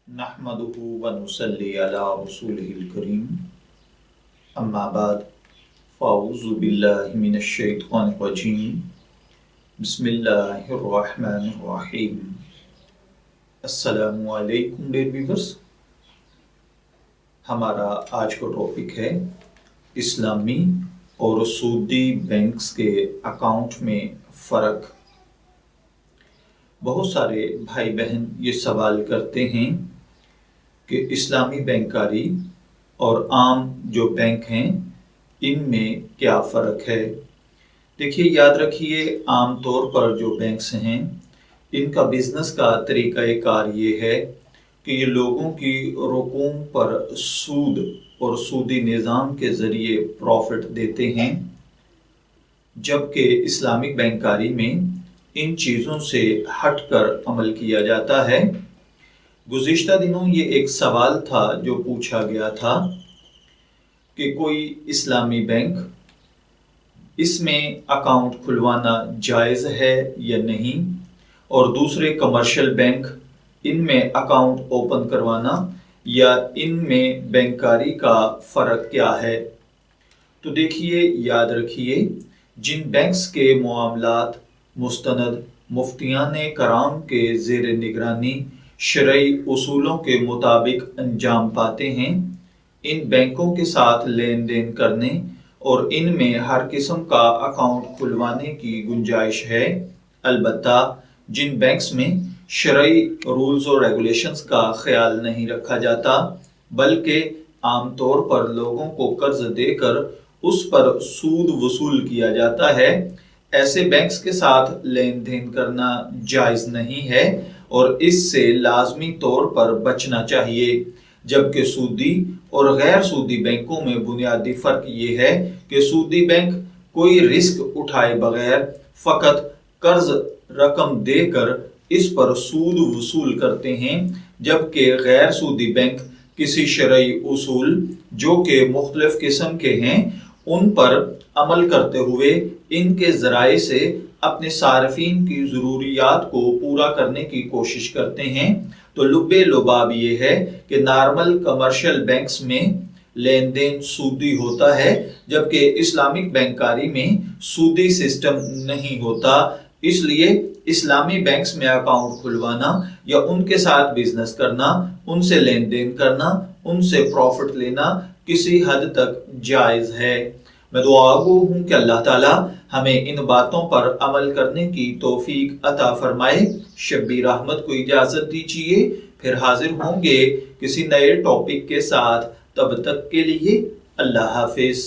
नहमदुहु व नुसल्ली अला रसूलिहिल करीम अम्मा बाद फ़अऊज़ु बिल्लाहि मिनश शैतानिर रजीम बिस्मिल्लाहिर रहमानिर रहीम। अस्सलामु अलैकुम डियर व्यूअर्स, हमारा आज का टॉपिक है इस्लामी और सूदी बैंक्स के अकाउंट में फ़र्क। बहुत सारे भाई बहन ये सवाल करते हैं कि इस्लामी बैंकारी और आम जो बैंक हैं इनमें क्या फ़र्क है। देखिए, याद रखिए, आम तौर पर जो बैंक्स हैं इनका बिजनेस का तरीक़ाकार ये है कि ये लोगों की रकूम पर सूद और सूदी निज़ाम के ज़रिए प्रॉफिट देते हैं, जबकि इस्लामिक बैंकारी में इन चीज़ों से हटकर अमल किया जाता है। गुज़िश्ता दिनों ये एक सवाल था जो पूछा गया था कि कोई इस्लामी बैंक इसमें अकाउंट खुलवाना जायज़ है या नहीं, और दूसरे कमर्शियल बैंक इनमें अकाउंट ओपन करवाना या इनमें बैंकारी का फ़र्क क्या है। तो देखिए, याद रखिए, जिन बैंक्स के मामलात मुस्तनद मुफ्तियाने कराम के ज़ेर निगरानी शरई उसूलों के मुताबिक अंजाम पाते हैं, इन बैंकों के साथ लेन देन करने और इनमें हर किस्म का अकाउंट खुलवाने की गुंजाइश है। अलबत्ता जिन बैंक्स में शरई रूल्स और रेगुलेशंस का ख्याल नहीं रखा जाता, बल्कि आम तौर पर लोगों को कर्ज देकर उस पर सूद वसूल किया जाता है, ऐसे बैंक्स के साथ लेन देन करना जायज़ नहीं है और इससे लाजमी तौर पर बचना चाहिए। जबकि सूदी और गैर सूदी बैंकों में बुनियादी फ़र्क ये है कि सूदी बैंक कोई रिस्क उठाए बगैर फ़कत कर्ज रकम देकर इस पर सूद वसूल करते हैं, जबकि गैर सूदी बैंक किसी शरई उसूल जो कि मुख्तलिफ किस्म के हैं उन पर अमल करते हुए इनके ज़राए से अपने सार्फिन की ज़रूरियात को पूरा करने की कोशिश करते हैं। तो लुब्बे लुबाब ये है कि नॉर्मल कमर्शियल बैंक्स में लेन देन सूदी होता है, जबकि इस्लामिक बैंकारी में सूदी सिस्टम नहीं होता। इसलिए इस्लामी बैंक्स में अकाउंट खुलवाना या उनके साथ बिजनेस करना, उनसे लेन देन करना, उनसे प्रॉफिट लेना किसी हद तक जायज़ है। मैं दुआगो हूँ कि अल्लाह ताला हमें इन बातों पर अमल करने की तौफीक अता फरमाए। शब्बीर अहमद को इजाज़त दीजिए, फिर हाजिर होंगे किसी नए टॉपिक के साथ। तब तक के लिए अल्लाह हाफिज़।